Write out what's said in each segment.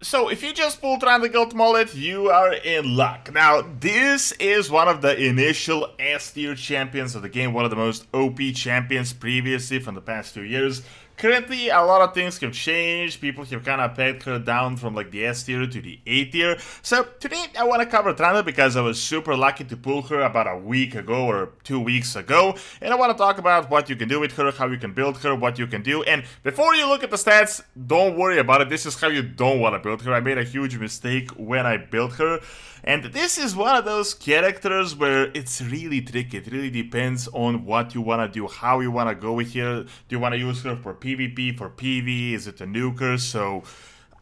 So if you just pulled TRUNDA Guild Mullet, you are in luck. Now, this is one of the initial S-tier champions of the game, one of the most OP champions previously from the past 2 years. Currently, a lot of things have changed. People have kind of pegged her down from like the S tier to the A tier. So today I want to cover TRUNDA because I was super lucky to pull her about a week ago or 2 weeks ago. And I want to talk about what you can do with her, how you can build her, what you can do. And before you look at the stats, don't worry about it. This is how you don't want to build her. I made a huge mistake when I built her. And this is one of those characters where it's really tricky. It really depends on what you want to do, how you want to go with here. Do you want to use her for PvP, for PV? Is it a nuker? So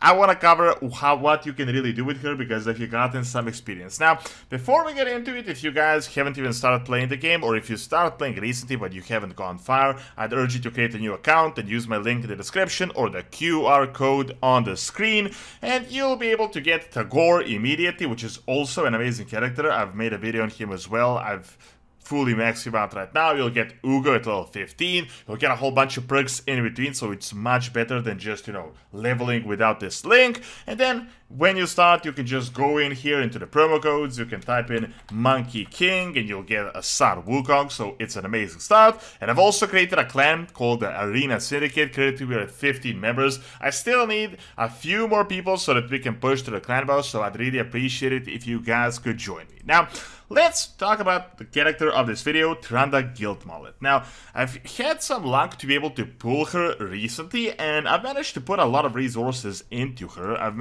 I want to cover what you can really do with her because I've gotten some experience. Now, before we get into it, if you guys haven't even started playing the game, or if you started playing recently but you haven't gone far, I'd urge you to create a new account and use my link in the description or the QR code on the screen, and you'll be able to get Tagore immediately, which is also an amazing character. I've made a video on him as well. I've fully maxed him out right now. You'll get Ugo at level 15. You'll get a whole bunch of perks in between, so it's much better than just, leveling without this link. And then when you start, you can just go in here into the promo codes. You can type in Monkey King and you'll get a Star Wukong, so it's an amazing start. And I've also created a clan called the Arena Syndicate. Currently we're at 15 members. I still need a few more people so that we can push to the clan boss, so I'd really appreciate it if you guys could join me. Now, let's talk about the character of this video, TRUNDA Guild Mullet. Now, I've had some luck to be able to pull her recently, and I've managed to put a lot of resources into her. I don't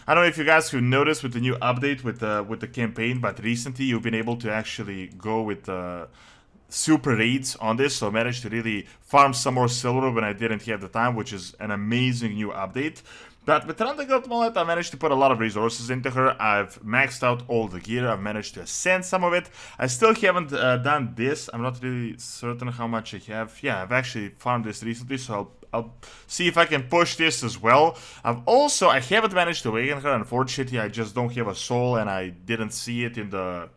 know if you guys have noticed with the new update with the campaign, but recently you've been able to actually go with super raids on this, so I managed to really farm some more silver when I didn't have the time, which is an amazing new update. But with TRUNDA Guild Mullet, I managed to put a lot of resources into her. I've maxed out all the gear. I've managed to ascend some of it. I still haven't done this. I'm not really certain how much I have. Yeah, I've actually farmed this recently, so I'll see if I can push this as well. I haven't managed to awaken her. Unfortunately, I just don't have a soul, and I didn't see it in the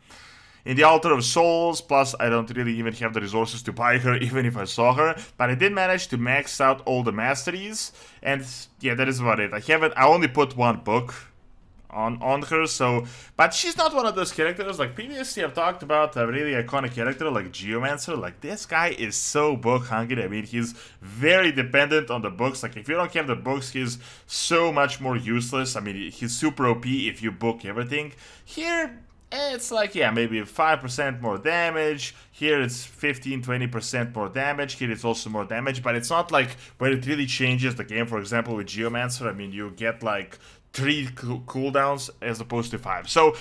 Altar of Souls, plus I don't really even have the resources to buy her, even if I saw her. But I did manage to max out all the masteries, and yeah, that is about it. I only put one book on her, but she's not one of those characters. Like previously I've talked about a really iconic character like Geomancer. Like, this guy is so book hungry. I mean, he's very dependent on the books. Like, if you don't have the books, he's so much more useless. I mean, he's super OP if you book everything. Here, it's like, yeah, maybe 5% more damage. Here it's 15-20% more damage. Here it's also more damage, but it's not like where it really changes the game. For example, with Geomancer, I mean, you get like 3 cooldowns as opposed to 5. So,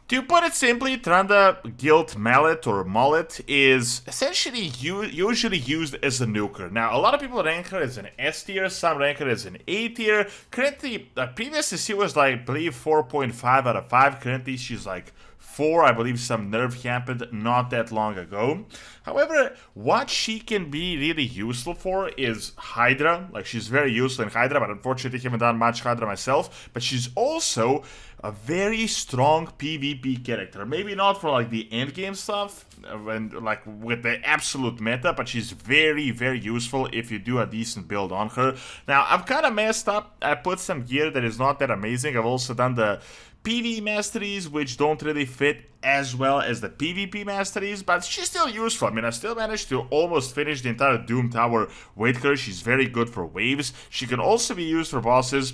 to put it simply, TRUNDA Guild Mallet or Mullet is essentially usually used as a nuker. Now, a lot of people rank her as an S tier, some rank her as an A tier. Currently, previously she was like, I believe, 4.5 out of 5. Currently, she's like 4. I believe some nerf happened not that long ago. However, what she can be really useful for is Hydra. Like, she's very useful in Hydra, but unfortunately I haven't done much Hydra myself. But she's also a very strong PvP character. Maybe not for like the endgame stuff, and like with the absolute meta, but she's very, very useful if you do a decent build on her. Now, I've kind of messed up. I put some gear that is not that amazing. I've also done the PV masteries, which don't really fit as well as the PvP masteries, but she's still useful. I mean, I still managed to almost finish the entire Doom Tower with her. She's very good for waves. She can also be used for bosses.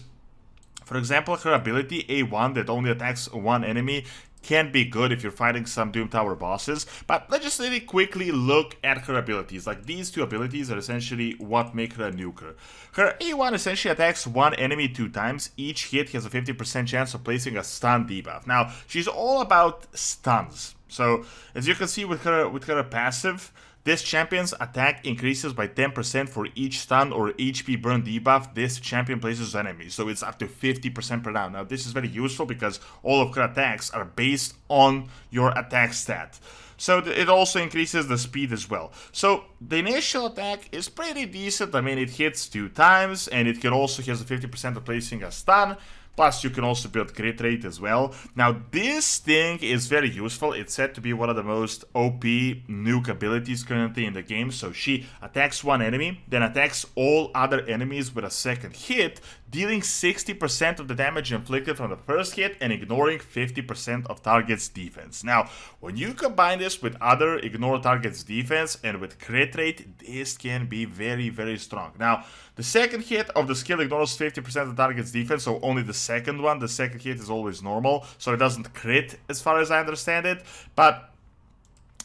For example, her ability, A1, that only attacks one enemy, can be good if you're fighting some Doom Tower bosses. But let's just really quickly look at her abilities. Like, these two abilities are essentially what make her a nuker. Her A1 essentially attacks one enemy 2 times. Each hit has a 50% chance of placing a stun debuff. Now, she's all about stuns. So, as you can see with her passive, this champion's attack increases by 10% for each stun or HP burn debuff this champion places on enemies, so it's up to 50% per round. Now, this is very useful because all of her attacks are based on your attack stat. So it also increases the speed as well. So the initial attack is pretty decent. I mean, it hits 2 times, and it can also has a 50% of placing a stun. Plus, you can also build crit rate as well. Now, this thing is very useful. It's said to be one of the most OP nuke abilities currently in the game. So she attacks one enemy, then attacks all other enemies with a second hit, dealing 60% of the damage inflicted from the first hit and ignoring 50% of target's defense. Now, when you combine this with other ignore target's defense and with crit rate, this can be very, very strong. Now, the second hit of the skill ignores 50% of the target's defense, so only the second one. The second hit is always normal, so it doesn't crit as far as I understand it, but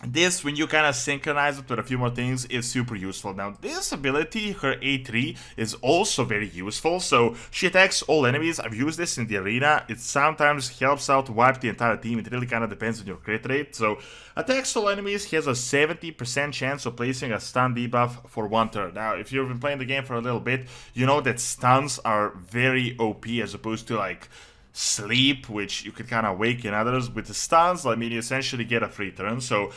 this, when you kind of synchronize it with a few more things, is super useful. Now, this ability, her A3, is also very useful. So, she attacks all enemies. I've used this in the arena. It sometimes helps out to wipe the entire team. It really kind of depends on your crit rate. So, attacks all enemies. He has a 70% chance of placing a stun debuff for 1 turn. Now, if you've been playing the game for a little bit, you know that stuns are very OP as opposed to, like, sleep, which you could kind of wake in others. With the stuns, I mean, you essentially get a free turn. So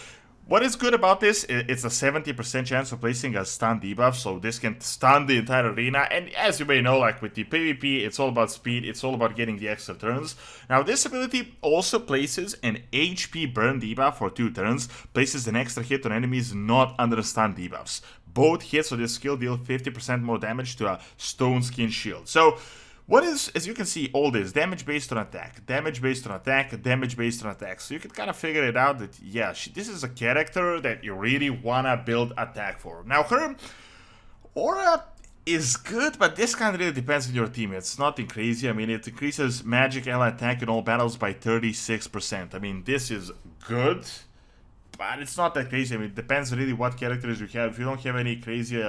what is good about this, it's a 70% chance of placing a stun debuff, so this can stun the entire arena. And as you may know, like with the PvP, it's all about speed, it's all about getting the extra turns. Now, this ability also places an HP burn debuff for 2 turns, places an extra hit on enemies not under stun debuffs. Both hits of this skill deal 50% more damage to a stone skin shield. So what is, as you can see, all this damage based on attack, damage based on attack, damage based on attack. So you can kind of figure it out that, yeah, this is a character that you really want to build attack for. Now, her aura is good, but this kind of really depends on your team. It's nothing crazy. I mean, it increases magic ally attack in all battles by 36%. I mean, this is good, but it's not that crazy. I mean, it depends really what characters you have. If you don't have any crazy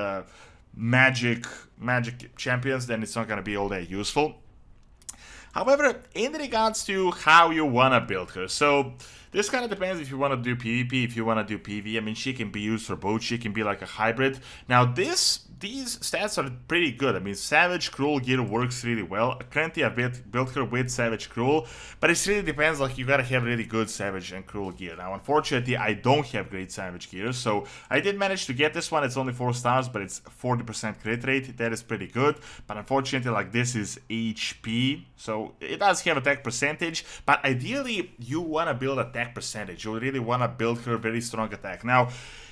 magic champions, then it's not going to be all that useful. However, in regards to how you want to build her, so this kind of depends if you want to do PvP, if you want to do PvE. I mean, she can be used for both. She can be like a hybrid. Now, these stats are pretty good. I mean, Savage Cruel gear works really well. Currently, I built her with Savage Cruel, but it really depends. Like, you gotta have really good Savage and Cruel gear. Now, unfortunately, I don't have great Savage gear, so I did manage to get this one. It's only 4 stars, but it's 40% crit rate. That is pretty good. But unfortunately, like, this is HP, so it does have attack percentage. But ideally, you wanna build attack percentage. You really wanna build her very strong attack. Now,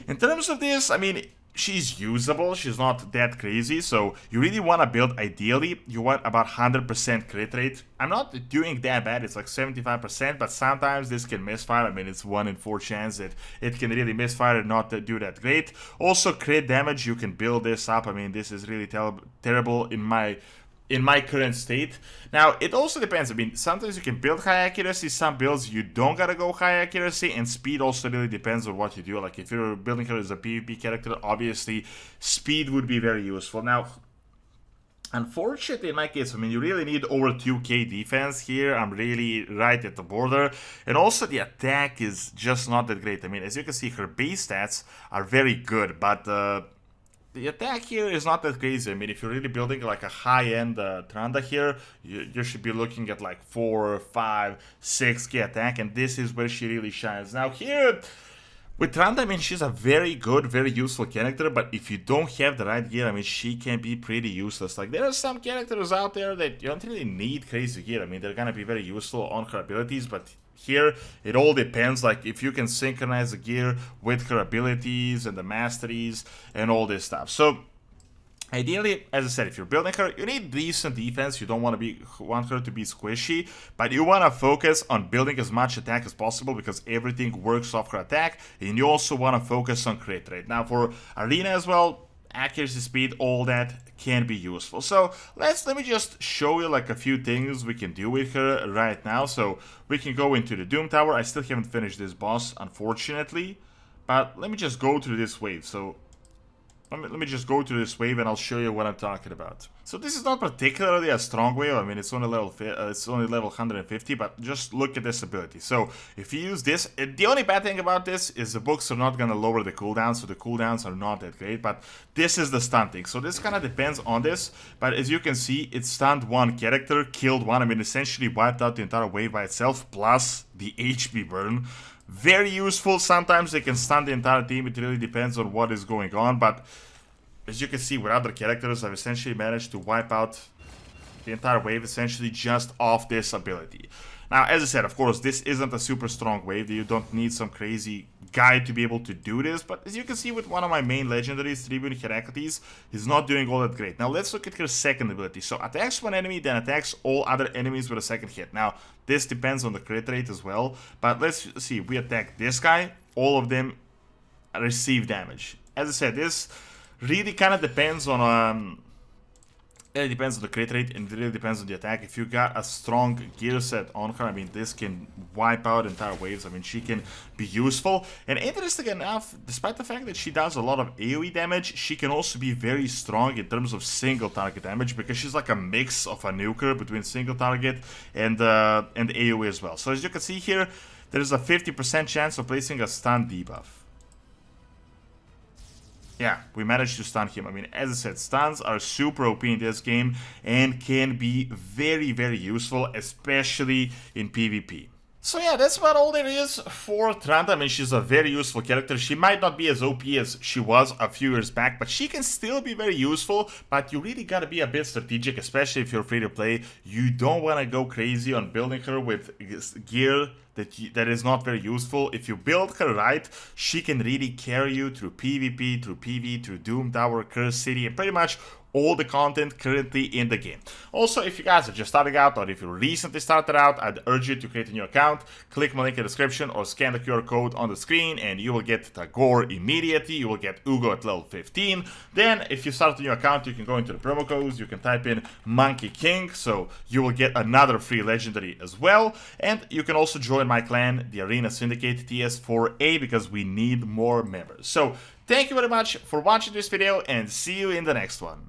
in terms of this, I mean, she's usable, she's not that crazy, so you really want to build, ideally, you want about 100% crit rate. I'm not doing that bad, it's like 75%, but sometimes this can misfire. I mean, it's 1 in 4 chance that it can really misfire and not do that great. Also, crit damage, you can build this up. I mean, this is really terrible in my current state. Now, it also depends. I mean, sometimes you can build high accuracy, some builds you don't gotta go high accuracy, and speed also really depends on what you do. Like, if you're building her as a PvP character, obviously, speed would be very useful. Now, unfortunately, in my case, I mean, you really need over 2k defense here. I'm really right at the border. And also, the attack is just not that great. I mean, as you can see, her base stats are very good, but the attack here is not that crazy. I mean, if you're really building like a high-end TRUNDA here, you should be looking at like 4, 5, 6k attack, and this is where she really shines. Now here, with TRUNDA, I mean, she's a very good, very useful character, but if you don't have the right gear, I mean, she can be pretty useless. Like, there are some characters out there that you don't really need crazy gear. I mean, they're gonna be very useful on her abilities, but here, it all depends, like, if you can synchronize the gear with her abilities and the masteries and all this stuff. So, ideally, as I said, if you're building her, you need decent defense. You don't want her to be squishy, but you want to focus on building as much attack as possible because everything works off her attack, and you also want to focus on crit rate. Now, for arena as well, accuracy, speed, all that can be useful. So let me just show you like a few things we can do with her right now. So we can go into the Doom Tower. I still haven't finished this boss, unfortunately, but let me just go through this wave. So let me just go through this wave and I'll show you what I'm talking about. So this is not particularly a strong wave. I mean, it's only level 150, but just look at this ability. So if you use this, the only bad thing about this is the books are not gonna lower the cooldown, so the cooldowns are not that great. But this is the stun thing. So this kind of depends on this. But as you can see, it stunned one character, killed one. I mean, essentially wiped out the entire wave by itself, plus the HP burn. Very useful. Sometimes they can stun the entire team. It really depends on what is going on. But as you can see with other characters, I've essentially managed to wipe out the entire wave essentially just off this ability. Now, as I said, of course, this isn't a super strong wave. You don't need some crazy guy to be able to do this, but as you can see with one of my main legendaries, Tribune Heracles, he's not doing all that great. Now, let's look at her second ability. So, attacks one enemy, then attacks all other enemies with a second hit. Now, this depends on the crit rate as well, but let's see. We attack this guy, all of them receive damage. As I said, this really kind of depends on it depends on the crit rate, and it really depends on the attack. If you got a strong gear set on her, I mean, this can wipe out entire waves. I mean, she can be useful. And interesting enough, despite the fact that she does a lot of AoE damage, she can also be very strong in terms of single target damage, because she's like a mix of a nuker between single target and AoE as well. So as you can see here, there's a 50% chance of placing a stun debuff. Yeah, we managed to stun him. I mean, as I said, stuns are super OP in this game and can be very, very useful, especially in PvP. So yeah, that's about all there is for TRUNDA. I mean, she's a very useful character. She might not be as OP as she was a few years back, but she can still be very useful. But you really gotta be a bit strategic, especially if you're free to play. You don't want to go crazy on building her with gear that is not very useful. If you build her right, she can really carry you through PvP, through PV, through Doom Tower, Curse City, and pretty much all the content currently in the game. Also, if you guys are just starting out, or if you recently started out, I'd urge you to create a new account, click my link in the description, or scan the QR code on the screen, and you will get Tagore immediately. You will get Ugo at level 15. Then, if you start a new account, you can go into the promo codes, you can type in Monkey King, so you will get another free legendary as well. And you can also join my clan, the Arena Syndicate TS4A, because we need more members. So, thank you very much for watching this video, and see you in the next one.